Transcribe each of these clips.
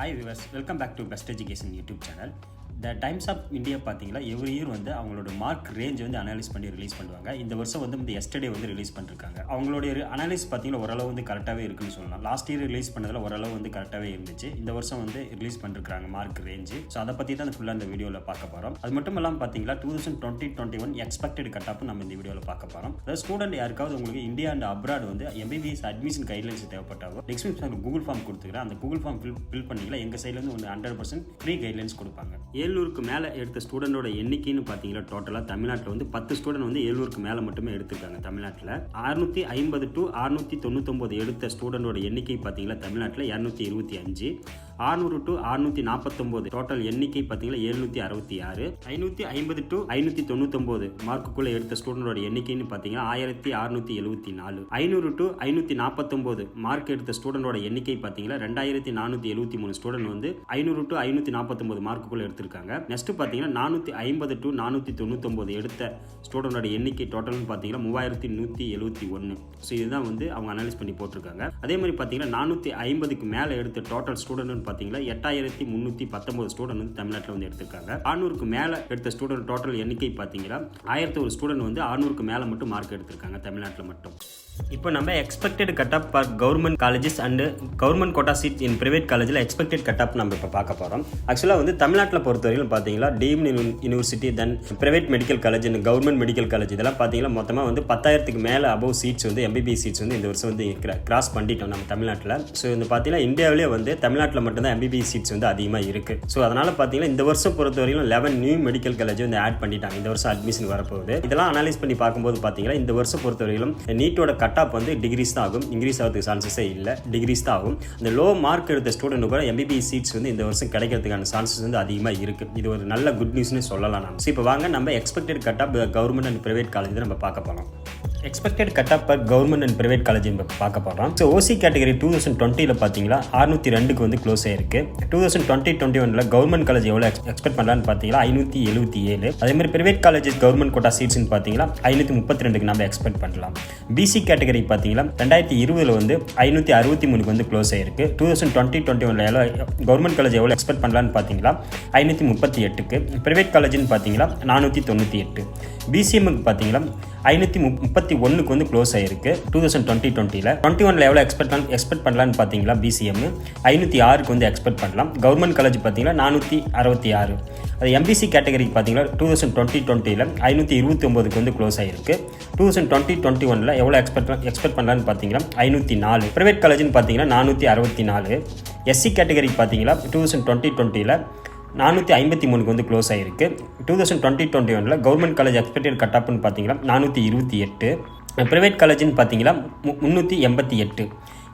Hi viewers, welcome back to Best Education YouTube channel. The Times of India பார்த்தீங்களா every year வந்து அவங்களோட mark range வந்து analyse பண்ணி release பண்ணுவாங்க. இந்த வருஷம் வந்து எஸ்டர்டே வந்து ரிலீஸ் பண்ணிருக்காங்க. அவங்களுடைய அனலைஸ் பார்த்தீங்கன்னா ஓரளவு வந்து கரெக்டாகவே இருக்குன்னு சொல்லலாம். லாஸ்ட் இயர் ரிலீஸ் பண்ணதில் ஓரளவு வந்து கரெக்டாகவே இருந்துச்சு. இந்த வருஷம் வந்து ரிலீஸ் பண்ணிருக்காங்க மார்க் ரேஞ்சு. ஸோ அதை பற்றி தான் ஃபுல்லாக இந்த வீடியோவில் பார்க்க போகிறோம். அது மட்டும் இல்லாமல் பார்த்தீங்களா 2020-21 எக்ஸ்பெக்டட் கட் ஆஃப் நம்ம இந்த வீடியோவில் பார்க்க போகிறோம். அதாவது ஸ்டூடெண்ட் யாருக்காவது உங்களுக்கு இந்தியா அண்ட் அப்ராட் வந்து எம்பிபிஎஸ் அட்மிஷன் கைட்லைன்ஸ் தேவைப்பட்டாவோ டிஸ்கிரிப்ஷனில் கூகுள் ஃபார்ம் கொடுத்துக்கிறேன். அந்த கூகுள் ஃபார்ம் ஃபில் பண்ணிக்கலாம். எங்கள் சைட்லேருந்து வந்து 100% ஃப்ரீ கைட்லைன்ஸ் கொடுப்பாங்க. 700க்கு மேலே எடுத்த ஸ்டூடெண்டோட எண்ணிக்கைன்னு பார்த்தீங்கன்னா டோட்டலாக தமிழ்நாட்டில் வந்து 10 ஸ்டூடெண்ட் வந்து 700க்கு மேலே மட்டுமே எடுத்திருக்காங்க. தமிழ்நாட்டில் 650 to 699 எடுத்த ஸ்டூடெண்டோட எண்ணிக்கை பார்த்தீங்கன்னா தமிழ்நாட்டில் 225, 600 to 649 டோட்டல் எண்ணிக்கை பார்த்தீங்கன்னா 766, 550 to 599 மார்க்குள்ளே எடுத்த ஸ்டூடெண்டோட எண்ணிக்கைன்னு பார்த்தீங்கன்னா 1674, 500 to 549 மார்க் எடுத்த ஸ்டூடெண்டோட எண்ணிக்கை பார்த்தீங்கன்னா 2473 ஸ்டூடெண்ட் வந்து 500 to 549 மார்க்குள்ளே எடுத்திருக்காங்க. நெக்ஸ்ட் பார்த்தீங்கன்னா 450 to 499 எடுத்த ஸ்டூடெண்டோட எண்ணிக்கை டோட்டல்னு பார்த்தீங்கன்னா 3171. ஸோ இதுதான் வந்து அவங்க அனலைஸ் பண்ணி போட்டிருக்காங்க. அதே மாதிரி பார்த்தீங்கன்னா 450க்கு மேலே எடுத்த டோட்டல் ஸ்டூடெண்ட் பார்த்தீங்கன்னா 8319 ஸ்டூடெண்ட் வந்து தமிழ்நாட்டில் வந்து எடுத்திருக்காங்க. 600க்கு மேலே எடுத்த ஸ்டூடெண்ட் டோட்டல் எண்ணிக்கை பார்த்தீங்கன்னா 1001 ஸ்டூடெண்ட் வந்து 600க்கு மேலே மட்டும் மார்க் எடுத்திருக்காங்க தமிழ்நாட்டில் மட்டும். இப்போ நம்ம expected cut off for government colleges and government quota seat in private காலேஜில் எக்ஸ்பெக்டட் கட் ஆஃப் நம்ம இப்போ பார்க்க போகிறோம். ஆக்சுவலாக வந்து தமிழ்நாட்டில் பொறுத்தவரைக்கும் பார்த்தீங்கன்னா deemed university then private medical college and government medical college இதெல்லாம் பார்த்தீங்கன்னா மொத்தமாக வந்து 10,000க்கு மேலே அபவ் சீட்ஸ் வந்து எம்பிபிஎஸ் சீட்ஸ் வந்து இந்த வருஷம் வந்து கிராஸ் பண்ணிட்டோம் நம்ம தமிழ்நாட்டில். ஸோ இந்த பார்த்தீங்கன்னா இந்தியாவிலே வந்து தமிழ்நாட்டில் மட்டும்தான் எம்பிபிஎஸ் சீட்ஸ் வந்து அதிகமாக இருக்குது. ஸோ அதனால் பார்த்தீங்கன்னா இந்த வருஷம் பொறுத்தவரைக்கும் 11 நியூ மெடிக்கல் காலேஜ் வந்து ஆட் பண்ணிட்டாங்க. இந்த வருஷம் அட்மிஷன் வரப்போகுது. இதெல்லாம் அனலைஸ் பண்ணி பார்க்கும்போது பார்த்தீங்கன்னா இந்த வருஷம் பொறுத்தவரைக்கும் நீட்டோட கட் ஆஃப் வந்து டிகிரிஸ் தான் ஆகும். இன்க்ரீஸ் ஆகிறதுக்கு சான்சஸே இல்லை, டிகிரிஸ் தான் ஆகும். இந்த லோ மார்க் எடுத்த ஸ்டூடெண்ட் கூட எம்பிபிஎஸ் சீட்ஸ் வந்து இந்த வருஷம் கிடைக்கிறதுக்கான சான்சஸ் வந்து அதிகமாக இருக்குது. இது ஒரு நல்ல குட் நியூஸ்னு சொல்லலாம் நம்ம. ஸோ இப்போ வாங்க நம்ம expected cut of government and private college நம்ம பார்க்க போகிறோம். Expected cut of per government and private college பார்க்க போகிறோம். ஸோ ஓசி கேட்டகரி 2020 பார்த்தீங்கன்னா 602க்கு வந்து க்ளோஸ் ஆயிருக்கு. 2020-21 கவர்மெண்ட் காலேஜ் எவ்வளோ எக்ஸ்பெக்ட் பண்ணலான்னு பார்த்தீங்கன்னா 577. அதே மாதிரி பிரைவேட் காலேஜஸ் கவர்மெண்ட் கோட்டா சீட்ஸ்னு பார்த்தீங்கன்னா 532க்கு நம்ம எக்ஸ்பெக்ட் பண்ணலாம். பிசி கேட்டகரி பார்த்தீங்கன்னா 2020 வந்து 563க்கு வந்து க்ளோஸ் ஆயிருக்கு. 2020-21 கவர்மெண்ட் காலேஜ் எவ்வளோ எக்ஸ்பெக்ட் பண்ணலான்னு பார்த்தீங்கன்னா 538க்கு. பிரைவேட் காலேஜ்னு பார்த்தீங்கன்னா 498. பிசிஎம்க்கு பார்த்தீங்கன்னா 531க்கு வந்து க்ளோஸ் ஆயிருக்கு. 2020-21 எவ்வளோ எக்ஸ்பெக்ட் பண்ணலான்னு பார்த்தீங்களா பிசிஎம் 506க்கு வந்து எக்ஸ்பெக்ட் பண்ணலாம். கவர்மெண்ட் காலேஜ் பார்த்தீங்கன்னா 466. அது எம்பிசி கேட்டகரிக்கு பார்த்தீங்கன்னா 2020 529க்கு வந்து க்ளோஸ் ஆயிருக்கு. 2020-21 எவ்வளோ எக்ஸ்பெக்ட் பண்ணலான்னு பார்த்தீங்கன்னா 504. பிரைவேட் காலேஜ்னு பார்த்தீங்கன்னா 464. எஸ்சி கேட்டகரிக்கு பார்த்தீங்கன்னா 2020 453க்கு வந்து க்ளோஸ் ஆகிருக்கு. 2020-21 கவர்மெண்ட் காலேஜ் எக்ஸ்பெக்டட் கட் ஆஃப்னு பார்த்தீங்கன்னா 428. ப்ரைவேட் காலேஜ்னு பார்த்தீங்கன்னா 388.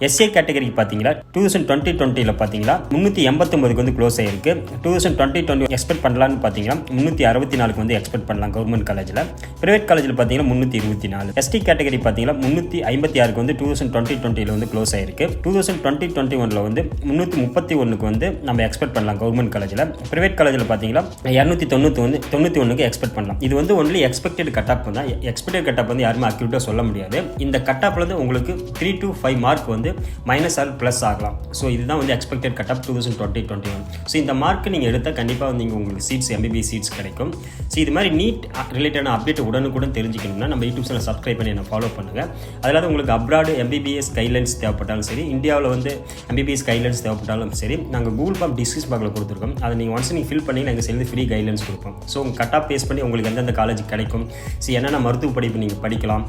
எஸ்ஏ கேட்டகரிக்கு பார்த்தீங்கன்னா 2020 பார்த்தீங்கன்னா 389க்கு வந்து க்ளோஸ் ஆகிருக்கு. 2020 எக்ஸ்பெக்ட் பண்ணலான்னு பார்த்தீங்கன்னா 364க்கு வந்து எக்ஸ்பெக்ட் பண்ணலாம் கவர்மெண்ட் காலேஜில். ப்ரைவேட் காலேஜில் பார்த்தீங்கன்னா 324. எஸ்டி கேட்டகரி பார்த்தீங்கன்னா 356க்கு வந்து 2020 வந்து க்ளோஸ் ஆகிருக்கு. 2020-21 வந்து 331க்கு வந்து நம்ம எக்ஸ்பெக்ட் பண்ணலாம் கவர்மெண்ட் காலேஜில். ப்ரைவேட் காலேஜில் பார்த்தீங்கன்னா 291க்கு எக்ஸ்பெக்ட் பண்ணலாம். இது வந்து ஒன்லி எக்ஸ்பெக்டட் கட் ஆஃப் தான். எக்ஸ்பெக்டட் கட் ஆஃப் வந்து யாருமே அக்யூரேட்டாக சொல்ல முடியாது. இந்த கட் ஆஃப்ல வந்து உங்களுக்கு 3 to 5 மார்க் வந்து மைனஸ் ஆர் ப்ளஸ் ஆகலாம். ஸோ இதுதான் வந்து எக்ஸ்பெக்டட் கட் ஆஃப் 2020-21. ஸோ இந்த மார்க் நீங்கள் எடுத்தால் கண்டிப்பாக வந்து உங்களுக்கு சீட்ஸ் எம்பிபிஎஸ் சீட்ஸ் கிடைக்கும். ஸோ இது மாதிரி நீட் ரிலேட்டடான அப்டேட் உடனுக்குடன் தெரிஞ்சுக்கணும்னா நம்ம யூடியூப் சேனல் சப்ஸ்கிரைப் பண்ணி என்ன ஃபாலோ பண்ணுங்கள். அதில் உங்களுக்கு அப்ராட் எம்பிபிஎஸ் கைட்லைன்ஸ் தேவைப்பட்டாலும் சரி, இந்தியாவில் வந்து எம்பிபிஎஸ் கைட்லைன்ஸ் தேவைப்பட்டாலும் சரி, நாங்கள் கூகுள் ஃபார்ம் டிஸ்கிரிப்ஷன் பாக்ஸில் கொடுத்துருக்கோம். அதை நீங்கள் ஒன்ஸ் நீங்கள் ஃபில் பண்ணி நாங்கள் சேர்ந்து ஃப்ரீ கைட்லைன்ஸ் கொடுப்போம். ஸோ உங்கள் கட் ஆஃப் பேஸ் பண்ணி உங்களுக்கு எந்தெந்த காலேஜ் கிடைக்கும், ஸோ என்னென்ன மருத்துவ படிப்பு நீங்கள் படிக்கலாம்,